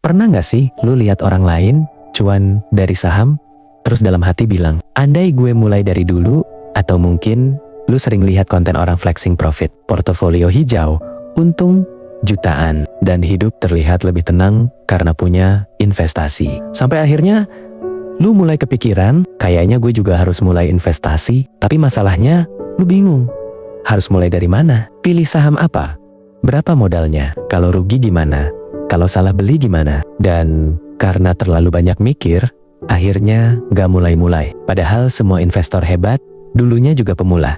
Pernah nggak sih lu lihat orang lain cuan dari saham, terus dalam hati bilang, andai gue mulai dari dulu, atau mungkin lu sering lihat konten orang flexing profit, portofolio hijau, untung jutaan, dan hidup terlihat lebih tenang karena punya investasi. Sampai akhirnya lu mulai kepikiran, kayaknya gue juga harus mulai investasi, tapi masalahnya lu bingung. Harus mulai dari mana? Pilih saham apa? Berapa modalnya? Kalau rugi gimana? Kalau salah beli gimana? Dan karena terlalu banyak mikir, akhirnya gak mulai-mulai. Padahal semua investor hebat dulunya juga pemula.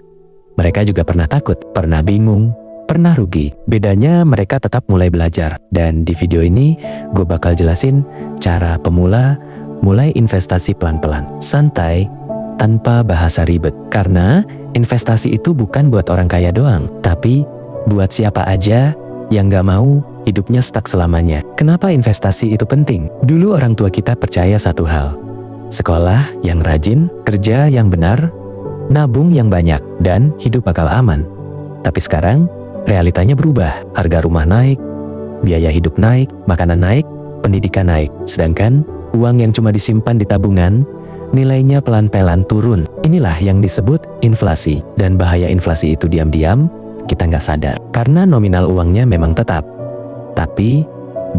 Mereka juga pernah takut, pernah bingung, pernah rugi. Bedanya mereka tetap mulai belajar. Dan di video ini gue bakal jelasin cara pemula mulai investasi pelan-pelan, santai, tanpa bahasa ribet. Karena investasi itu bukan buat orang kaya doang, tapi buat siapa aja yang gak mau hidupnya stuck selamanya. Kenapa investasi itu penting? Dulu orang tua kita percaya satu hal, sekolah yang rajin, kerja yang benar, nabung yang banyak, dan hidup bakal aman. Tapi sekarang realitanya berubah. Harga rumah naik, biaya hidup naik, makanan naik, pendidikan naik. Sedangkan uang yang cuma disimpan di tabungan, nilainya pelan-pelan turun. Inilah yang disebut inflasi. Dan bahaya inflasi itu diam-diam kita nggak sadar. Karena nominal uangnya memang tetap, tapi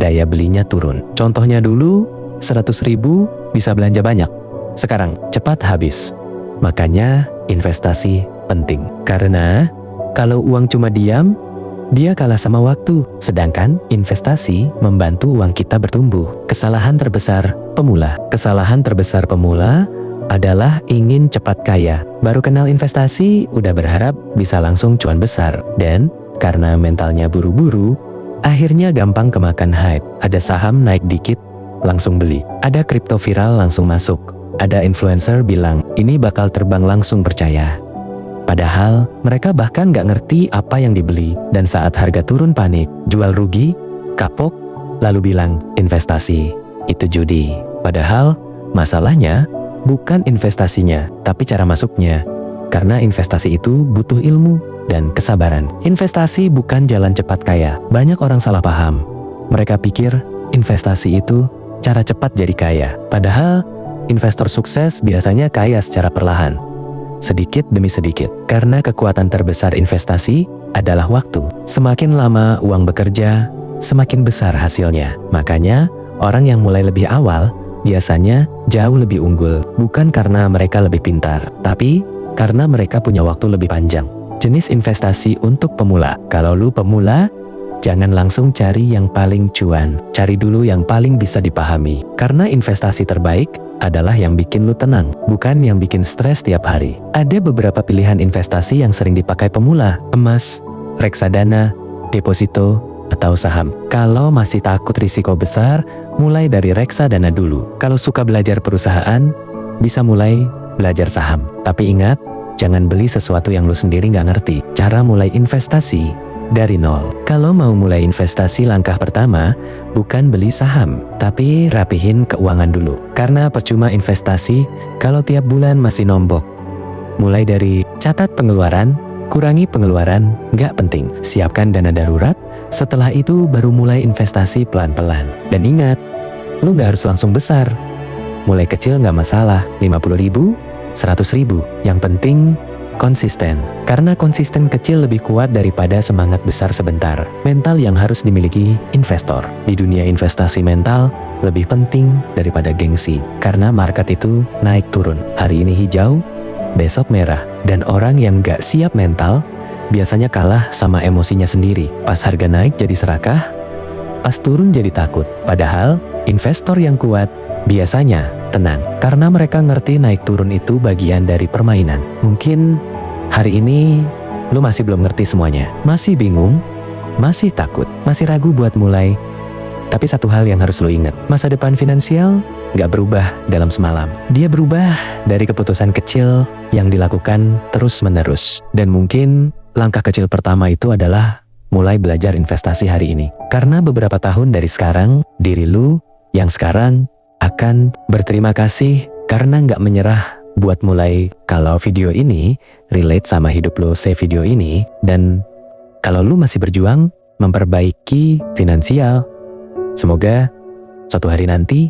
daya belinya turun. Contohnya dulu 100.000 bisa belanja banyak, sekarang cepat habis. Makanya investasi penting. Karena kalau uang cuma diam, dia kalah sama waktu. Sedangkan investasi membantu uang kita bertumbuh. Kesalahan terbesar pemula adalah ingin cepat kaya. Baru kenal investasi, udah berharap bisa langsung cuan besar. Dan karena mentalnya buru-buru, akhirnya gampang kemakan hype. Ada saham naik dikit, langsung beli. Ada kripto viral, langsung masuk. Ada influencer bilang, ini bakal terbang, langsung percaya. Padahal, mereka bahkan gak ngerti apa yang dibeli. Dan saat harga turun panik, jual rugi, kapok, lalu bilang, investasi itu judi. Padahal, masalahnya bukan investasinya, tapi cara masuknya. Karena investasi itu butuh ilmu dan kesabaran. Investasi bukan jalan cepat kaya. Banyak orang salah paham. Mereka pikir investasi itu cara cepat jadi kaya. Padahal investor sukses biasanya kaya secara perlahan, sedikit demi sedikit. Karena kekuatan terbesar investasi adalah waktu. Semakin lama uang bekerja, semakin besar hasilnya. Makanya orang yang mulai lebih awal biasanya jauh lebih unggul. Bukan karena mereka lebih pintar, tapi karena mereka punya waktu lebih panjang. Jenis investasi untuk pemula. Kalau lu pemula, jangan langsung cari yang paling cuan. Cari dulu yang paling bisa dipahami. Karena investasi terbaik adalah yang bikin lu tenang, bukan yang bikin stres tiap hari. Ada beberapa pilihan investasi yang sering dipakai pemula: emas, reksadana, deposito, atau saham. Kalau masih takut risiko besar, mulai dari reksadana dulu. Kalau suka belajar perusahaan, bisa mulai belajar saham. Tapi ingat, jangan beli sesuatu yang lu sendiri nggak ngerti. Cara mulai investasi dari nol. Kalau mau mulai investasi, langkah pertama bukan beli saham, tapi rapihin keuangan dulu. Karena percuma investasi kalau tiap bulan masih nombok. Mulai dari catat pengeluaran, kurangi pengeluaran nggak penting. Siapkan dana darurat, setelah itu baru mulai investasi pelan-pelan. Dan ingat, lu nggak harus langsung besar. Mulai kecil nggak masalah, 50.000, 100.000. Yang penting konsisten. Karena konsisten kecil lebih kuat daripada semangat besar sebentar. Mental yang harus dimiliki investor. Di dunia investasi, mental lebih penting daripada gengsi. Karena market itu naik turun. Hari ini hijau, besok merah. Dan orang yang gak siap mental biasanya kalah sama emosinya sendiri. Pas harga naik jadi serakah, pas turun jadi takut. Padahal investor yang kuat biasanya tenang, karena mereka ngerti naik turun itu bagian dari permainan. Mungkin hari ini lu masih belum ngerti semuanya, masih bingung, masih takut, masih ragu buat mulai. Tapi satu hal yang harus lu ingat, masa depan finansial gak berubah dalam semalam. Dia berubah dari keputusan kecil yang dilakukan terus-menerus. Dan mungkin langkah kecil pertama itu adalah mulai belajar investasi hari ini. Karena beberapa tahun dari sekarang, diri lu yang sekarang akan berterima kasih karena nggak menyerah buat mulai. Kalau video ini relate sama hidup lo, save video ini. Dan kalau lu masih berjuang memperbaiki finansial, semoga Suatu hari nanti,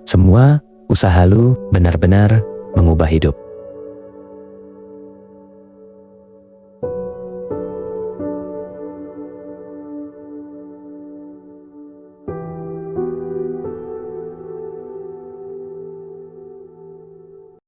semua usaha lu benar-benar mengubah hidup.